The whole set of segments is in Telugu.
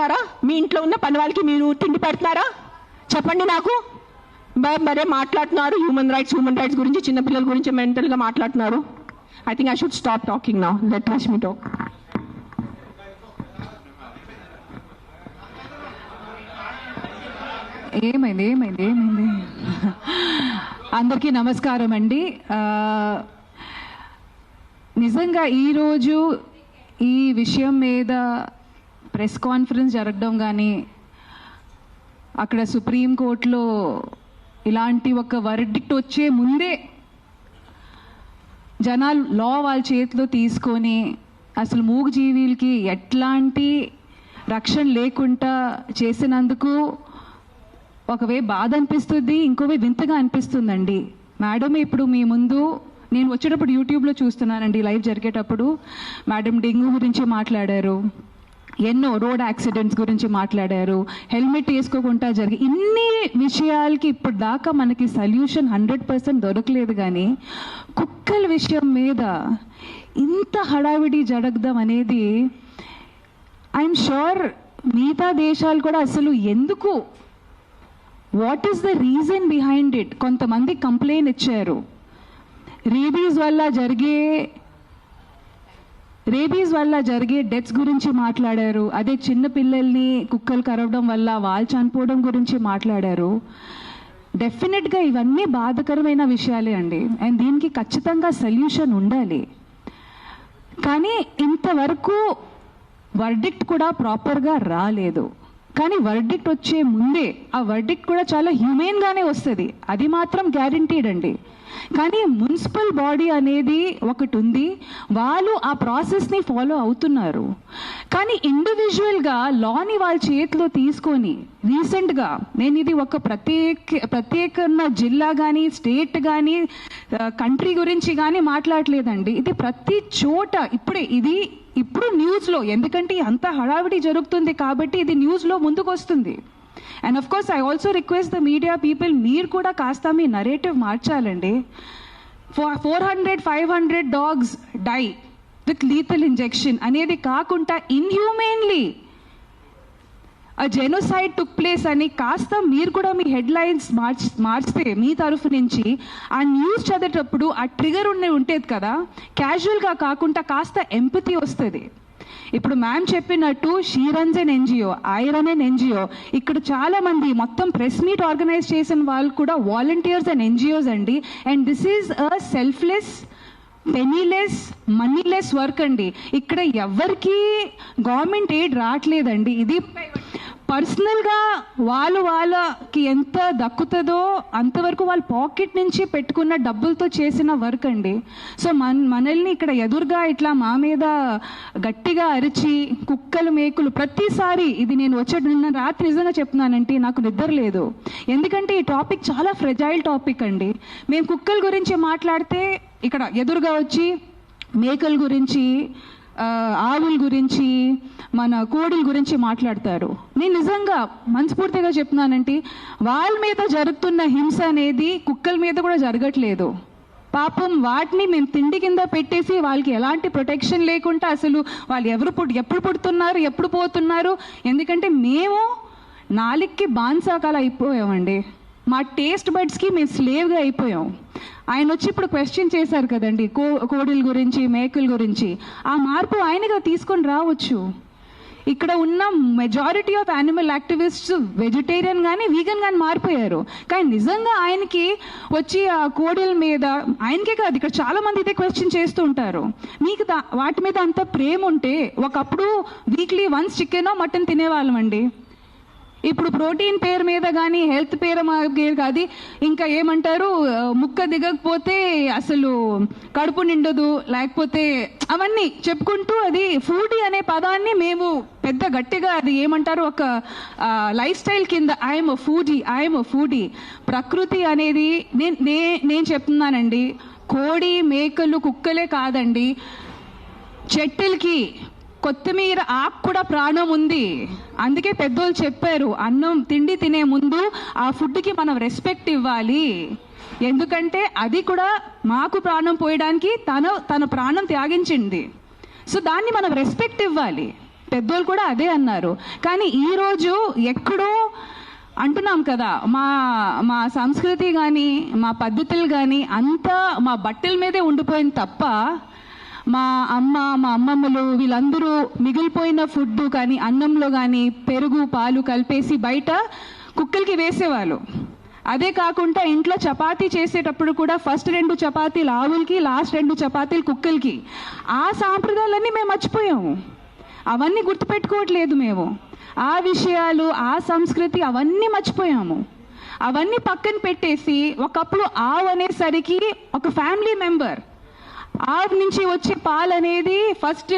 పెడుతున్నారా? మీ ఇంట్లో ఉన్న పని వాళ్ళకి మీరు తిండి పెడుతున్నారా? చెప్పండి నాకు. మరే మాట్లాడుతున్నారు హ్యూమన్ రైట్స్ గురించి, చిన్నపిల్లల గురించి మెంటల్గా మాట్లాడుతున్నారు. I think I should stop talking now. Let Rashmi talk. ఏమైంది? అందరికీ నమస్కారం అండి. నిజంగా ఈరోజు ఈ విషయం మీద ప్రెస్ కాన్ఫరెన్స్ జరగడం కానీ, అక్కడ సుప్రీంకోర్టులో ఇలాంటి ఒక వర్డిక్ట్ వచ్చే ముందే జనాలు లా వాళ్ళ చేతిలో తీసుకొని అసలు మూగజీవులకి ఎట్లాంటి రక్షణ లేకుండా చేసినందుకు ఒకవే బాధ అనిపిస్తుంది, ఇంకోవే వింతగా అనిపిస్తుందండి. మేడం ఇప్పుడు మీ ముందు నేను వచ్చేటప్పుడు యూట్యూబ్లో చూస్తున్నానండి, లైవ్ జరిగేటప్పుడు మేడం డెంగ్యూ గురించి మాట్లాడారు, ఎన్నో రోడ్ యాక్సిడెంట్స్ గురించి మాట్లాడారు, హెల్మెట్ వేసుకోకుండా ఇన్ని విషయాలకి ఇప్పుడు దాకా మనకి సొల్యూషన్ 100% దొరకలేదు. కానీ కుక్కల విషయం మీద ఇంత హడావిడి జరగడం అనేది ఐఎమ్ షూర్ మిగతా దేశాలు కూడా అసలు ఎందుకు, what is the reason behind it? కొంతమంది కంప్లైంట్ ఇచ్చారు, రేబీస్ వల్ల జరిగే డెత్స్ గురించి మాట్లాడారు. అదే చిన్న పిల్లల్ని కుక్కలు కరవడం వల్ల వాళ్ళు చనిపోవడం గురించి మాట్లాడారు. డెఫినెట్గా ఇవన్నీ బాధకరమైన విషయాలే అండి, అండ్ దీనికి ఖచ్చితంగా సొల్యూషన్ ఉండాలి. కానీ ఇంతవరకు వర్డిక్ట్ కూడా ప్రాపర్గా రాలేదు. కానీ వర్డిక్ట్ వచ్చే ముందే ఆ వర్డిక్ట్ కూడా చాలా హ్యూమెన్గానే వస్తుంది, అది మాత్రం గ్యారంటీడ్ అండి. కానీ మున్సిపల్ బాడీ అనేది ఒకటి ఉంది, వాళ్ళు ఆ ప్రాసెస్ని ఫాలో అవుతున్నారు. కానీ ఇండివిజువల్గా లాని వాళ్ళ చేతిలో తీసుకొని రీసెంట్గా నేను ఇది ఒక ప్రత్యేక జిల్లా కానీ స్టేట్ కానీ కంట్రీ గురించి కానీ మాట్లాడలేదండి. ఇది ప్రతి చోట ఇప్పుడు న్యూస్లో, ఎందుకంటే అంత హడావిడి జరుగుతుంది కాబట్టి ఇది న్యూస్లో ముందుకు వస్తుంది. And of course I also request the media people, మీరు కూడా కాస్త మీ నరేటివ్ మార్చాలండి. 400-500 dogs die with lethal injection అనేది కాకుండా ఇన్హ్యూమెన్లీ ఆ జెనోసైడ్ టుక్ ప్లేస్ అని కాస్త మీరు కూడా మీ హెడ్లైన్స్ మార్చితే మీ తరఫు నుంచి ఆ న్యూస్ చదివేటప్పుడు ఆ ట్రిగర్ ఉంటుంది కదా, క్యాజువల్గా కాకుండా కాస్త ఎంపతి వస్తుంది. ఇప్పుడు మ్యామ్ చెప్పినట్టు she runs an NGO, I run an NGO. ఇక్కడ చాలా మంది మొత్తం ప్రెస్ మీట్ ఆర్గనైజ్ చేసిన వాళ్ళు కూడా వాలంటీర్స్ అండ్ ఎన్జిఓస్ అండి. And this is a selfless, పెనీలెస్, మనీలెస్ work అండి. ఇక్కడ ఎవరికి గవర్నమెంట్ ఎయిడ్ రావట్లేదండి. ఇది పర్సనల్గా వాళ్ళకి ఎంత దక్కుతుందో అంతవరకు వాళ్ళ పాకెట్ నుంచి పెట్టుకున్న డబ్బులతో చేసిన వర్క్ అండి. సో మనల్ని ఇక్కడ ఎదురుగా ఇట్లా మా మీద గట్టిగా అరిచి కుక్కలు మేకులు ప్రతిసారి, ఇది నేను నిన్న రాత్రి నిజంగా చెప్తున్నానంటే నాకు నిద్ర లేదు. ఎందుకంటే ఈ టాపిక్ చాలా ఫ్రెజైల్ టాపిక్ అండి. మేము కుక్కల గురించి మాట్లాడితే ఇక్కడ ఎదురుగా వచ్చి మేకల గురించి, ఆవుల గురించి, మన కోడిల గురించి మాట్లాడతారు. నేను నిజంగా మనస్ఫూర్తిగా చెప్తున్నానంటే వాళ్ళ మీద జరుగుతున్న హింస అనేది కుక్కల మీద కూడా జరగట్లేదు. పాపం వాటిని మేము తిండి కింద పెట్టేసి వాళ్ళకి ఎలాంటి ప్రొటెక్షన్ లేకుండా అసలు వాళ్ళు ఎప్పుడు పుడుతున్నారు, ఎప్పుడు పోతున్నారు. ఎందుకంటే మేము నాలుగుకి బాన్సాకాలు అయిపోయామండి, మా టేస్ట్ బడ్స్కి మేము స్లేవ్గా అయిపోయాం. ఆయన వచ్చి ఇప్పుడు క్వశ్చన్ చేశారు కదండి కోడిల గురించి, మేకల గురించి. ఆ మార్పు ఆయనగా తీసుకొని రావచ్చు. ఇక్కడ ఉన్న majority of animal activists vegetarian కానీ వీగన్ కానీ మారిపోయారు. కానీ నిజంగా ఆయనకి వచ్చి ఆ కోడిల మీద, ఆయనకే కాదు ఇక్కడ చాలా మంది ఇదే క్వశ్చన్ చేస్తూ ఉంటారు, మీకు వాటి మీద అంత ప్రేమ ఉంటే ఒకప్పుడు వీక్లీ వన్స్ చికెనో మటన్ తినేవాళ్ళం అండి. ఇప్పుడు ప్రోటీన్ పేరు మీద కానీ హెల్త్ పేరు కాదు, ఇంకా ఏమంటారు, ముక్క దిగకపోతే అసలు కడుపు నిండదు, లేకపోతే అవన్నీ చెప్పుకుంటూ అది ఫుడీ అనే పదాన్ని మేము పెద్ద గట్టిగా అది ఏమంటారు ఒక లైఫ్ స్టైల్ కింద ఐఎమ్ అ ఫుడీ. ప్రకృతి అనేది నేను చెప్తున్నానండి, కోడి మేకలు కుక్కలే కాదండి, చెట్టులకి కొత్తిమీర ఆకు కూడా ప్రాణం ఉంది. అందుకే పెద్దోళ్ళు చెప్పారు, అన్నం తిండి తినే ముందు ఆ ఫుడ్కి మనం రెస్పెక్ట్ ఇవ్వాలి. ఎందుకంటే అది కూడా మాకు ప్రాణం పోయడానికి తన ప్రాణం త్యాగించింది. సో దాన్ని మనం రెస్పెక్ట్ ఇవ్వాలి. పెద్దోళ్ళు కూడా అదే అన్నారు. కానీ ఈరోజు ఎక్కడో అంటున్నాం కదా, మా సంస్కృతి కానీ మా పద్ధతులు కానీ అంతా మా బట్టల మీదే ఉండిపోయింది తప్ప మా అమ్మమ్మలు వీళ్ళందరూ మిగిలిపోయిన ఫుడ్ కానీ అన్నంలో కానీ పెరుగు పాలు కలిపేసి బయట కుక్కలకి వేసేవాళ్ళు. అదే కాకుండా ఇంట్లో చపాతీ చేసేటప్పుడు కూడా ఫస్ట్ 2 చపాతీలు ఆవులకి, లాస్ట్ 2 చపాతీలు కుక్కలకి. ఆ సాంప్రదాయాలన్నీ మేము మర్చిపోయాము, అవన్నీ గుర్తుపెట్టుకోవట్లేదు మేము. ఆ విషయాలు, ఆ సంస్కృతి అవన్నీ మర్చిపోయాము. అవన్నీ పక్కన పెట్టేసి ఒకప్పుడు ఆవు అనేసరికి ఒక ఫ్యామిలీ మెంబర్, ఆవు నుంచి వచ్చే పాలు అనేది ఫస్ట్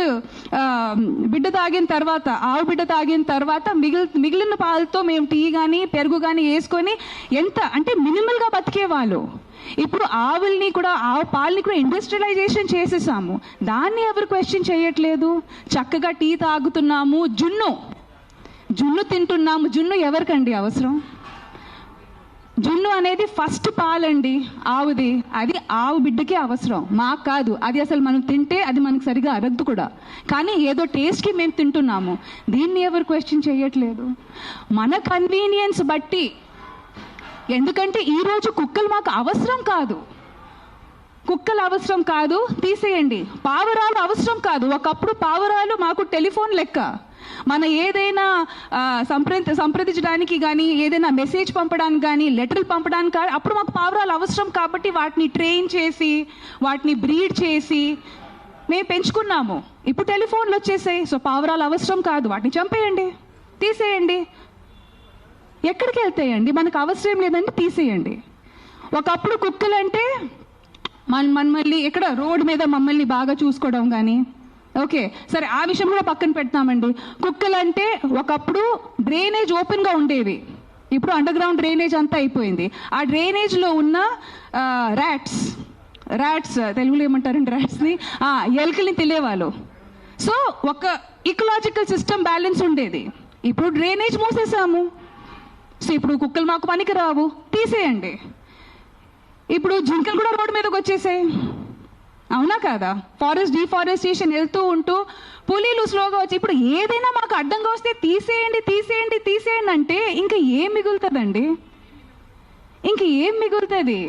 బిడ్డ తాగిన తర్వాత, ఆవు బిడ్డ తాగిన తర్వాత మిగిలిన పాలతో మేము టీ కానీ పెరుగు కానీ వేసుకొని ఎంత అంటే మినిమల్గా బతికేవాళ్ళు. ఇప్పుడు ఆవుల్ని కూడా, ఆవు పాలని కూడా ఇండస్ట్రియలైజేషన్ చేసేసాము. దాన్ని ఎవరు క్వశ్చన్ చేయట్లేదు. చక్కగా టీ తాగుతున్నాము, జున్ను తింటున్నాము. జున్ను ఎవరికండి అవసరం? జున్ను అనేది ఫస్ట్ పాలండి ఆవుది, అది ఆవు బిడ్డకే అవసరం, మాకు కాదు. అది అసలు మనం తింటే అది మనకు సరిగా అరగదు కూడా, కానీ ఏదో టేస్ట్కి మేము తింటున్నాము. దీన్ని ఎవరు క్వశ్చన్ చేయట్లేదు. మన కన్వీనియన్స్ బట్టి, ఎందుకంటే ఈరోజు కుక్కలు మాకు అవసరం కాదు, కుక్కలు అవసరం కాదు, తీసేయండి. పావురాలు అవసరం కాదు. ఒకప్పుడు పావురాలు మాకు టెలిఫోన్ లెక్క. మన ఏదైనా సంప్రదించడానికి కానీ, ఏదైనా మెసేజ్ పంపడానికి కానీ, లెటర్లు పంపడానికి కానీ అప్పుడు మాకు పావురాలు అవసరం. కాబట్టి వాటిని ట్రైన్ చేసి, వాటిని బ్రీడ్ చేసి మేము పెంచుకున్నాము. ఇప్పుడు టెలిఫోన్లు వచ్చేసాయి, సో పావురాలు అవసరం కాదు, వాటిని చంపేయండి, తీసేయండి. ఎక్కడికి వెళ్తాయండి? మనకు అవసరం లేదండి, తీసేయండి. ఒకప్పుడు కుక్కలంటే మళ్ళీ ఎక్కడ రోడ్డు మీద మమ్మల్ని బాగా చూసుకోవడం కానీ, ఓకే సరే ఆ విషయం కూడా పక్కన పెడతామండి. కుక్కలంటే ఒకప్పుడు డ్రైనేజ్ ఓపెన్గా ఉండేవి, ఇప్పుడు అండర్ గ్రౌండ్ డ్రైనేజ్ అంతా అయిపోయింది. ఆ డ్రైనేజ్లో ఉన్న ర్యాట్స్ తెలుగులో ఏమంటారండి ర్యాట్స్ని, ఎలుకల్ని తినేవాళ్ళు. సో ఒక ఇకలాజికల్ సిస్టమ్ బ్యాలెన్స్ ఉండేది. ఇప్పుడు డ్రైనేజ్ మూసేసాము, సో ఇప్పుడు కుక్కలు మాకు పనికి రావు, తీసేయండి. ఇప్పుడు జింకలు కూడా రోడ్డు మీదకి వచ్చేసాయి, అవునా కాదా? ఫారెస్ట్ డిఫారెస్టేషన్ వెళ్తూ ఉంటూ పులీలు స్లోగా వచ్చి, ఇప్పుడు ఏదైనా మాకు అడ్డంగా వస్తే తీసేయండి అంటే ఇంకా ఏం మిగులుతుందండి? ఇంక ఏం మిగులుతుంది?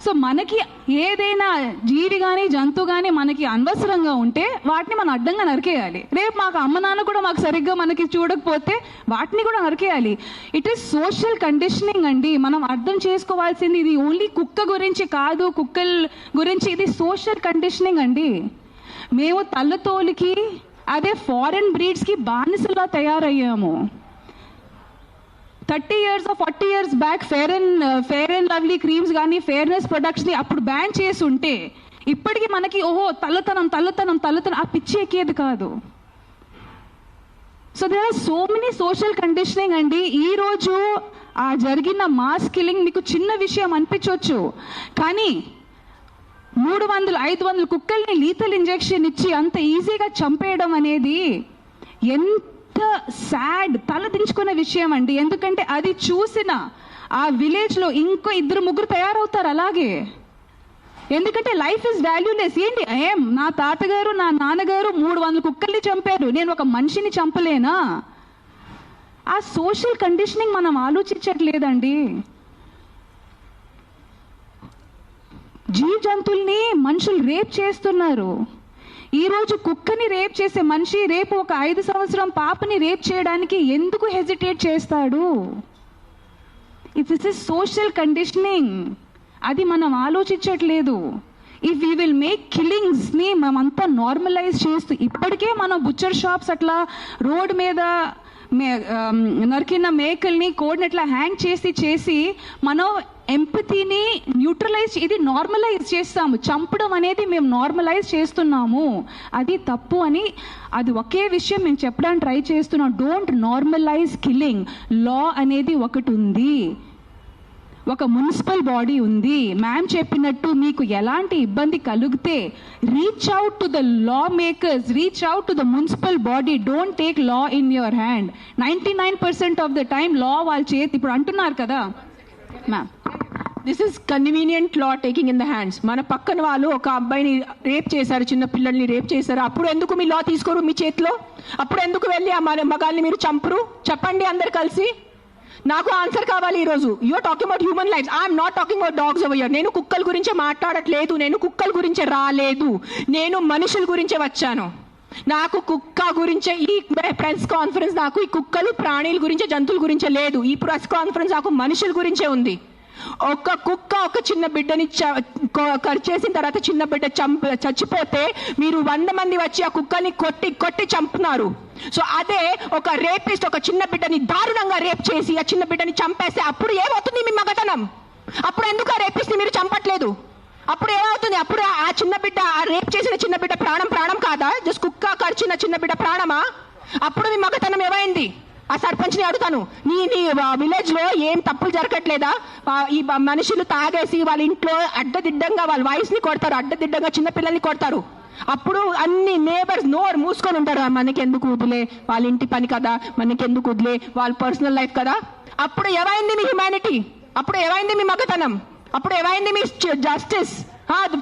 సో మనకి ఏదైనా జీవి కానీ జంతువు కానీ మనకి అనవసరంగా ఉంటే వాటిని మనం అడ్డంగా నరికేయాలి. రేపు మాకు అమ్మ నాన్న కూడా మాకు సరిగ్గా మనకి చూడకపోతే వాటిని కూడా నరికేయాలి. ఇట్ ఈస్ సోషల్ కండిషనింగ్ అండి. మనం అర్థం చేసుకోవాల్సింది ఇది ఓన్లీ కుక్క గురించి కాదు, కుక్కల గురించి, ఇది సోషల్ కండిషనింగ్ అండి. మేము తల్లతోలికి అదే ఫారెన్ బ్రీడ్స్కి బానిసలా తయారయ్యాము. 30 years or 40 years back fair and lovely creams కానీ ఫేర్నెస్ ప్రొడక్ట్స్ని అప్పుడు బ్యాన్ చేసి ఉంటే ఇప్పటికీ మనకి ఓహో తల్లతనం ఆ పిచ్చి ఎక్కేది కాదు. So there are so many social conditioning అండి. ఈరోజు ఆ జరిగిన మాస్ కిల్లింగ్ మీకు చిన్న విషయం అనిపించవచ్చు, కానీ 300-500 కుక్కల్ని లీథల్ ఇంజెక్షన్ ఇచ్చి అంత ఈజీగా చంపేయడం అనేది ఎంత సాడ్, తలదించుకునే విషయం అండి. ఎందుకంటే అది చూసిన ఆ విలేజ్లో ఇంకో 2-3 తయారవుతారు అలాగే. ఎందుకంటే లైఫ్ ఇస్ వాల్యూలెస్. ఏంటి నా తాతగారు నా నాన్నగారు 300 కుక్కల్ని చంపారు, నేను ఒక మనిషిని చంపలేనా? ఆ సోషల్ కండిషనింగ్ మనం ఆలోచించట్లేదండి. జీవ జంతువుల్ని మనుషులు రేప్ చేస్తున్నారు. ఈరోజు కుక్కని రేప్ చేసే మనిషి రేపు ఒక 5 సంవత్సరం పాపని రేప్ చేయడానికి ఎందుకు హెజిటేట్ చేస్తాడు? It's social conditioning. అది మనం ఆలోచించట్లేదు. ఇఫ్ వీ విల్ మేక్ కిల్లింగ్స్ని మనమంతా నార్మలైజ్ చేస్తూ, ఇప్పటికే మనం బుచ్చర్ షాప్స్ అట్లా రోడ్ మీద నరికిన మేకల్ని కోడిని అట్లా హ్యాంగ్ చేసి మనం ఎంపతిని న్యూట్రలైజ్, ఇది నార్మలైజ్ చేస్తాము. చంపడం అనేది మేము నార్మలైజ్ చేస్తున్నాము, అది తప్పు అని. అది ఒకే విషయం మేము చెప్పడానికి ట్రై చేస్తున్నాం. Don't normalise killing. లా అనేది ఒకటి ఉంది, ఒక మున్సిపల్ బాడీ ఉంది. మ్యామ్ చెప్పినట్టు మీకు ఎలాంటి ఇబ్బంది కలిగితే reach out to the law makers, reach out to the municipal body. Don't take law in your hand. 99% of the time law వాళ్ళ చేతి. ఇప్పుడు అంటున్నారు కదా ma'am, this is convenient law taking in the hands. మన పక్కన వాళ్ళు ఒక అబ్బాయిని రేప్ చేశారు, చిన్న పిల్లల్ని రేప్ చేశారు, అప్పుడు ఎందుకు మీ లా తీసుకోరు మీ చేతిలో? అప్పుడు ఎందుకు వెళ్ళి ఆ మగాల్ని మీరు చంపరు? చెప్పండి అందరు కలిసి. నాకు ఆన్సర్ కావాలి ఈరోజు. You're talking about human lifes, I'm not talking about dogs over here. నేను కుక్కల గురించే మాట్లాడట్లేదు, నేను కుక్కల గురించే రాలేదు, నేను మనుషుల గురించే వచ్చాను. నాకు కుక్క గురించే ఈ ప్రెస్ కాన్ఫరెన్స్, నాకు ఈ కుక్కలు ప్రాణుల గురించే జంతువుల గురించే లేదు. ఈ ప్రెస్ కాన్ఫరెన్స్ నాకు మనుషుల గురించే ఉంది. ఒక కుక్క ఒక చిన్న బిడ్డని చేసిన తర్వాత చిన్న బిడ్డ చచ్చిపోతే మీరు 100 మంది వచ్చి ఆ కుక్కని కొట్టి కొట్టి చంపుతున్నారు. సో అదే ఒక రేపిస్ట్ ఒక చిన్న బిడ్డని దారుణంగా రేప్ చేసి ఆ చిన్న బిడ్డని చంపేస్తే అప్పుడు ఏమవుతుంది మీ మగతనం? అప్పుడు ఎందుకు ఆ రేపిస్ట్ మీరు చంపట్లేదు? అప్పుడు ఏమవుతుంది? అప్పుడు ఆ చిన్న బిడ్డ, ఆ రేప్ చేసిన చిన్న బిడ్డ ప్రాణం కాదా? జస్ట్ కుక్క కరిచిన చిన్న బిడ్డ ప్రాణమా? అప్పుడు మీ మగతనం ఏమైంది? ఆ సర్పంచ్ని అడుగుతాను, నీ విలేజ్ లో ఏం తప్పులు జరగట్లేదా? ఈ మనుషులు తాగేసి వాళ్ళ ఇంట్లో అడ్డదిడ్డంగా వాళ్ళ వైఫ్ ని కొడతారు, అడ్డదిడ్డంగా చిన్న పిల్లల్ని కొడతారు. అప్పుడు అన్ని నేబర్స్ నోరు మూసుకొని ఉంటారు, మనకెందుకు వదిలే, వాళ్ళ ఇంటి పని కదా, మనకెందుకు వదిలే, వాళ్ళ పర్సనల్ లైఫ్ కదా. అప్పుడు ఏమైంది మీ హ్యుమానిటీ? అప్పుడు ఏమైంది మీ మగతనం? అప్పుడు ఏమైంది మీ justice?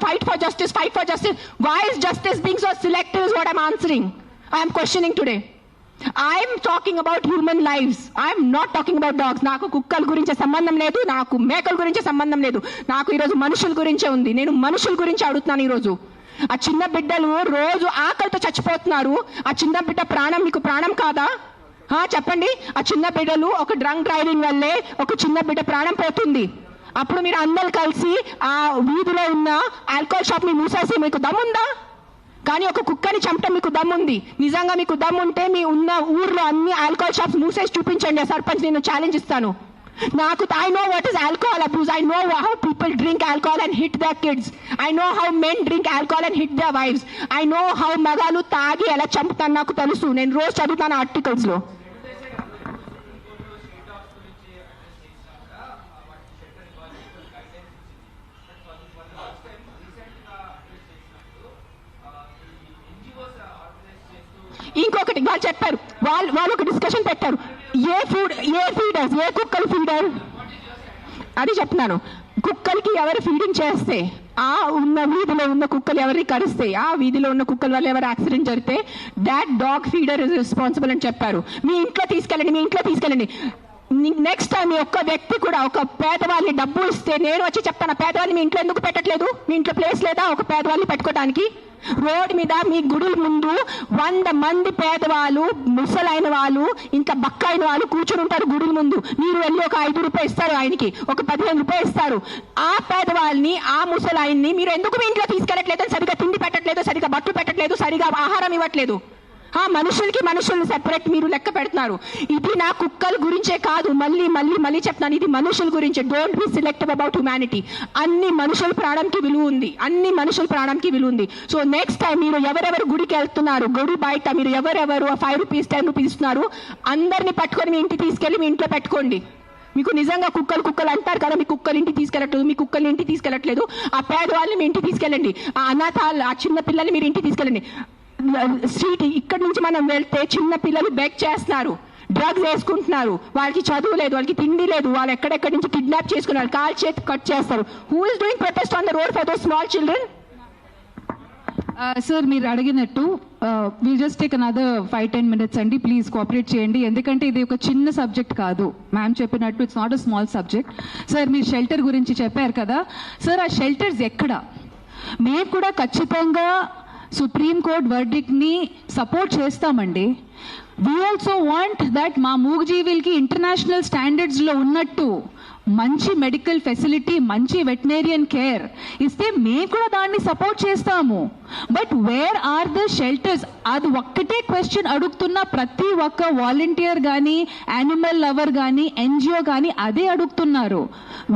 Fight for justice, fight for justice. Why is justice being so selective is what I'm answering. I'm questioning today. I'm talking about human lifes, I'm not talking about dogs. నాకు కుక్కల గురించే సంబంధం లేదు, నాకు మేకల గురించే సంబంధం లేదు, నాకు ఈరోజు మనుషుల గురించే ఉంది. నేను మనుషుల గురించి అడుగుతున్నాను ఈరోజు. ఆ చిన్న బిడ్డలు రోజు ఆకలితో చచ్చిపోతున్నారు. ఆ చిన్న బిడ్డ ప్రాణం మీకు ప్రాణం కాదా? చెప్పండి. ఆ చిన్న బిడ్డలు ఒక డ్రంక్ డ్రైవింగ్ వల్లే ఒక చిన్న బిడ్డ ప్రాణం పోతుంది. అప్పుడు మీరు అందరు కలిసి ఆ వీధిలో ఉన్న ఆల్కహాల్ షాప్ ని మూసేసి మీకు దమ్ముందా? కానీ ఒక కుక్కని చంపటం మీకు దమ్ముంది. నిజంగా మీకు దమ్ముంటే మీ ఉన్న ఊర్లో అన్ని ఆల్కహాల్ షాప్స్ మూసేసి చూపించండి. సర్పంచ్ నేను ఛాలెంజ్ ఇస్తాను. నాకు I know what is alcohol abuse. I know how people drink alcohol and hit their kids. I know how men drink alcohol and hit their wives. I know how మగాలు తాగి ఎలా చంపుతాను నాకు తెలుసు. నేను రోజు చదువుతాను ఆర్టికల్స్ లో. ఇంకొకటి వాళ్ళు చెప్పారు, వాళ్ళు ఒక డిస్కషన్ పెట్టారు, ఏ ఫీడర్స్, ఏ కుక్కలు ఫీడర్ అది చెప్తున్నాను. కుక్కలకి ఎవరు ఫీడింగ్ చేస్తే, ఆ ఉన్న వీధిలో ఉన్న కుక్కలు ఎవరిని కరిస్తే, ఆ వీధిలో ఉన్న కుక్కల వల్ల ఎవరు యాక్సిడెంట్ జరిగితే that dog feeder is responsible అని చెప్పారు. మీ ఇంట్లో తీసుకెళ్ళండి. నెక్స్ట్ టైం ఒక్క వ్యక్తి కూడా ఒక పేదవాళ్ళని డబ్బు ఇస్తే నేను వచ్చి చెప్తాను, పేదవాళ్ళని మీ ఇంట్లో ఎందుకు పెట్టట్లేదు? మీ ఇంట్లో ప్లేస్ లేదా ఒక పేదవాళ్ళని పెట్టుకోవడానికి? రోడ్ మీద మీ గుడుల ముందు 100 మంది పేదవాళ్ళు, ముసలైన వాళ్ళు, ఇంకా బక్కైన వాళ్ళు కూర్చొని ఉంటారు గుడుల ముందు. మీరు వెళ్ళి ఒక 5 రూపాయలు ఇస్తారు, ఆయనకి ఒక 15 రూపాయలు ఇస్తారు. ఆ పేదవాళ్ళని, ఆ ముసలాయన్ని మీరు ఎందుకు మీ ఇంట్లో తీసుకెళ్ళట్లేదు? సరిగా తిండి పెట్టట్లేదు, సరిగా బట్టలు పెట్టట్లేదు, సరిగా ఆహారం ఇవ్వట్లేదు. మనుషుల్ని సెపరేట్ మీరు లెక్క పెడుతున్నారు. ఇది నా కుక్కల గురించే కాదు, మళ్ళీ చెప్తాను, ఇది మనుషుల గురించే. Don't be selective about humanity. అన్ని మనుషుల ప్రాణంకి విలువ ఉంది. సో నెక్స్ట్ టైం మీరు ఎవరెవరు గుడికి వెళ్తున్నారు, గుడి బయట మీరు ఎవరెవరు 5 రూపీస్ 10 రూపీస్ ఇస్తున్నారు, అందరినీ పట్టుకొని మీ ఇంటికి తీసుకెళ్లి మీ ఇంట్లో పెట్టుకోండి. మీకు నిజంగా కుక్కలు అంటారు కదా, మీ కుక్కలు ఇంటికి తీసుకెళ్ళట్లేదు, ఆ పేదవాళ్ళని మీ ఇంటికి తీసుకెళ్ళండి. ఆ అనాథాలు, ఆ చిన్న పిల్లల్ని మీరు ఇంటికి తీసుకెళ్ళండి. స్ట్రీట్ ఇక్కడి నుంచి మనం వెళ్తే చిన్న పిల్లలు బెగ్ చేస్తున్నారు, డ్రగ్స్ వేసుకుంటున్నారు, వాళ్ళకి చదువు లేదు, వాళ్ళకి తిండి లేదు, వాళ్ళు ఎక్కడెక్కడి నుంచి కిడ్నాప్ చేసుకున్నారు, కాల్ చేతి కట్ చేస్తారు. Who is doing protest on the road for those small children? Sir మీరు అడిగినట్టు will just take another 5-10 minutes అండి, ప్లీజ్ కోఆపరేట్ చేయండి. ఎందుకంటే ఇది ఒక చిన్న సబ్జెక్ట్ కాదు, మ్యామ్ చెప్పినట్టు it's not a small subject. Sir మీరు షెల్టర్ గురించి చెప్పారు కదా సార్, ఆ షెల్టర్స్ ఎక్కడ? మేము కూడా ఖచ్చితంగా సుప్రీం కోర్ట్ వర్డిక్ట్ ని సపోర్ట్ చేస్తామండి. వీ ఆల్సో వాంట్ దట్ మా మూగజీవులకి ఇంటర్నేషనల్ స్టాండర్డ్స్ లో ఉన్నట్టు మంచి మెడికల్ ఫెసిలిటీ, మంచి వెటనరియన్ కేర్ ఇస్తే మేము కూడా దాన్ని సపోర్ట్ చేస్తాము. But where are the shelters? అది ఒక్కటే క్వశ్చన్ అడుగుతున్న ప్రతి ఒక్క వాలంటీర్ కానీ, యానిమల్ లవర్ కానీ, ఎన్జిఓ కానీ అదే అడుగుతున్నారు,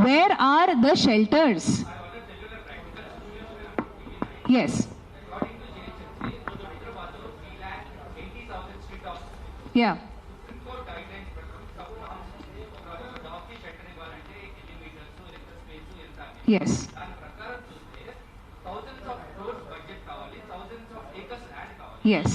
where are the shelters? Yes, yeah, yes, yes,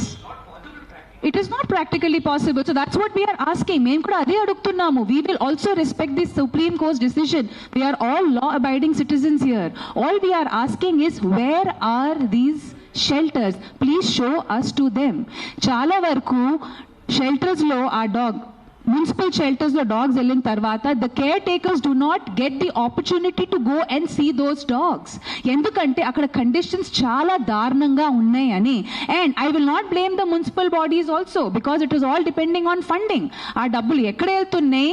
It is not practically possible. So that's what we are asking. మేము కూడా అదే అడుగుతున్నాము. We will also respect this Supreme Court's decision. We are all law-abiding citizens here. All we are asking is, where are these shelters? Please show us to them. చాలా వరకు shelters లో ఆ మున్సిపల్ షెల్టర్స్ లో డాగ్స్ వెళ్ళిన తర్వాత the caretakers do not get the opportunity to go and see those dogs. ఎందుకంటే అక్కడ కండిషన్స్ చాలా దారుణంగా ఉన్నాయి అని. And I will not blame the municipal bodies also, because it is all depending on funding. ఆ డబ్బులు ఎక్కడ వెళ్తున్నాయి,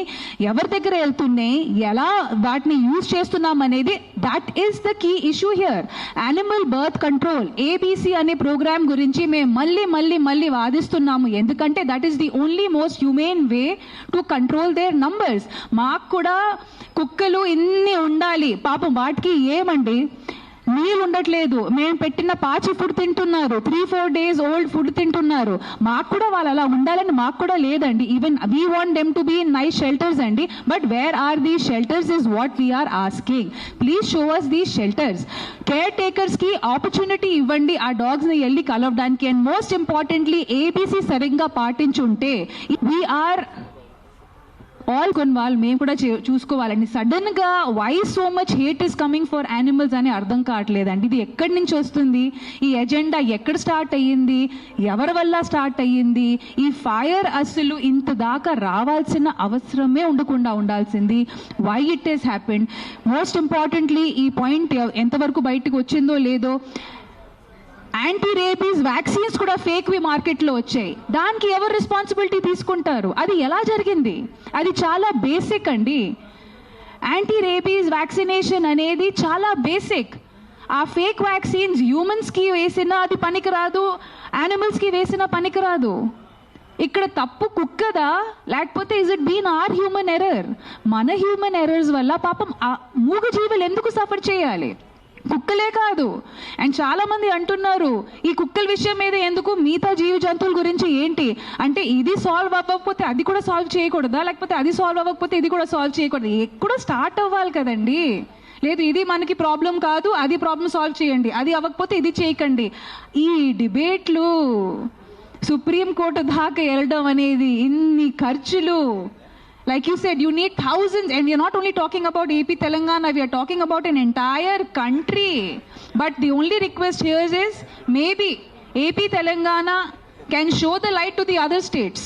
ఎవరి దగ్గర వెళ్తున్నాయి, ఎలా వాటిని యూజ్ చేస్తున్నాం అనేది, that is the key issue here. Animal birth control ABC అనే ప్రోగ్రామ్ గురించి మేము మళ్ళీ వాదిస్తున్నాము. ఎందుకంటే that is the only most humane way to control their numbers. మాకు కూడా కుక్కలు ఇన్ని ఉండాలి, పాపం వాటికి ఏమండి నీళ్ళు ఉండట్లేదు, మేము పెట్టిన పాచి ఫుడ్ తింటున్నారు, 3-4 days ఓల్డ్ ఫుడ్ తింటున్నారు. మాకు కూడా వాళ్ళు అలా ఉండాలని మాకు కూడా లేదండి. Even we want them to be in nice shelters అండి. But where are these shelters is what we're asking. Please show us these shelters. Caretakers కి ఆపర్చునిటీ ఇవ్వండి ఆ డాగ్స్ ని వెళ్ళి కలవడానికి. అండ్ మోస్ట్ ఇంపార్టెంట్లీ ఏబీసీ సరిగ్గా పాటించుంటే వీఆర్ ఆల్ కొన్ని వాళ్ళు మేము కూడా చూసుకోవాలండి. సడన్ గా why so much hate is coming for animals అని అర్థం కావట్లేదండి. ఇది ఎక్కడి నుంచి వస్తుంది, ఈ ఎజెండా ఎక్కడ స్టార్ట్ అయ్యింది, ఎవరి వల్ల స్టార్ట్ అయ్యింది? ఈ ఫైర్ అసలు ఇంత దాకా రావాల్సిన అవసరమే ఉండకుండా ఉండాల్సింది. Why it is happened. Most importantly ఈ పాయింట్ ఎంతవరకు బయటకు వచ్చిందో లేదో, యాంటీ రేబీస్ వ్యాక్సిన్స్ కూడా ఫేక్వి మార్కెట్లో వచ్చాయి. దానికి ఎవరు రెస్పాన్సిబిలిటీ తీసుకుంటారు? అది ఎలా జరిగింది? అది చాలా బేసిక్ అండి. యాంటీ రేబీస్ వ్యాక్సినేషన్ అనేది చాలా బేసిక్. ఆ ఫేక్ వ్యాక్సిన్స్ హ్యూమన్స్కి వేసినా అది పనికిరాదు, యానిమల్స్కి వేసినా పనికిరాదు. ఇక్కడ తప్పు కుక్కదా, లేకపోతే is it been our human error? మన హ్యూమన్ ఎర్రర్స్ వల్ల పాపం మూగ జీవులు ఎందుకు సఫర్ చేయాలి? కుక్కలే కాదు. అండ్ చాలా మంది అంటున్నారు ఈ కుక్కల విషయం మీద ఎందుకు, మిగతా జీవ జంతువుల గురించి ఏంటి అంటే, ఇది సాల్వ్ అవ్వకపోతే అది కూడా సాల్వ్ చేయకూడదా, లేకపోతే అది సాల్వ్ అవ్వకపోతే ఇది కూడా సాల్వ్ చేయకూడదు? ఎక్కడో స్టార్ట్ అవ్వాలి కదండి. లేదు ఇది మనకి ప్రాబ్లం కాదు, అది ప్రాబ్లం సాల్వ్ చేయండి, అది అవ్వకపోతే ఇది చేయకండి. ఈ డిబేట్లు సుప్రీంకోర్టు దాకా వెళ్ళడం అనేది, ఇన్ని ఖర్చులు. Like you said, you need thousands, and we are not only talking about AP Telangana, we are talking about an entire country. But the only request here is, maybe AP Telangana can show the light to the other states.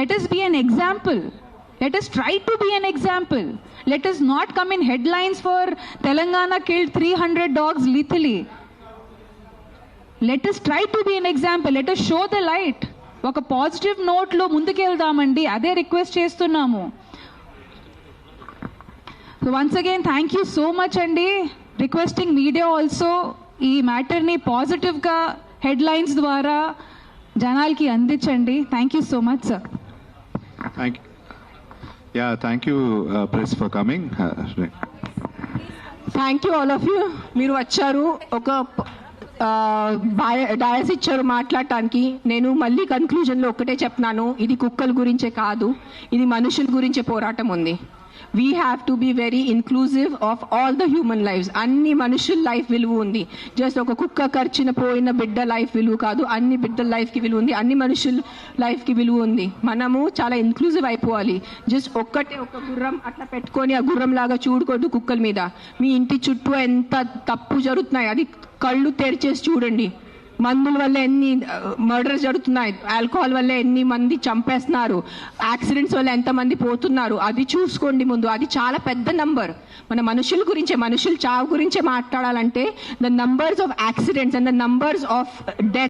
Let us be an example. Let us try to be an example. Let us not come in headlines for Telangana killed 300 dogs lethally. Let us try to be an example. Let us show the light. ఒక పాజిటివ్ నోట్లో ముందుకెళ్దామండి, అదే రిక్వెస్ట్ చేస్తున్నాము. So once again thank you so much అండి. రిక్వెస్టింగ్ మీడియా ఆల్సో ఈ మ్యాటర్ని పాజిటివ్గా హెడ్లైన్స్ ద్వారా జనాలకి అందించండి. Thank you so much sir. Thank you press for coming. Thank you all of you. మీరు వచ్చారు, ఒక డయాస్ ఇచ్చారు మాట్లాడటానికి. నేను మళ్ళీ కన్క్లూజన్లో ఒక్కటే చెప్తున్నాను, ఇది కుక్కల గురించే కాదు, ఇది మనుషుల గురించే పోరాటం ఉంది. We have to be very inclusive of all the human lifes. అన్ని మనుషుల లైఫ్ విలువ ఉంది. జస్ట్ ఒక కుక్క ఖర్చిన పోయిన బిడ్డ లైఫ్ విలువ కాదు, అన్ని బిడ్డల లైఫ్కి విలువ ఉంది, అన్ని మనుషుల లైఫ్కి విలువ ఉంది. మనము చాలా ఇన్క్లూజివ్ అయిపోవాలి. జస్ట్ ఒక గుర్రం అట్లా పెట్టుకొని ఆ గుర్రం లాగా చూడకూడదు కుక్కల మీద. మీ ఇంటి చుట్టూ ఎంత తప్పు జరుగుతున్నాయి అది కళ్ళు తెరిచేసి చూడండి. మందుల వల్ల ఎన్ని మర్డర్స్ జరుగుతున్నాయి, ఆల్కహాల్ వల్ల ఎన్ని మంది చంపేస్తున్నారు, యాక్సిడెంట్స్ వల్ల ఎంతమంది పోతున్నారు, అది చూసుకోండి ముందు. అది చాలా పెద్ద నంబర్. మన మనుషుల గురించే, మనుషుల చావు గురించే మాట్లాడాలంటే the numbers of accidents and the numbers of death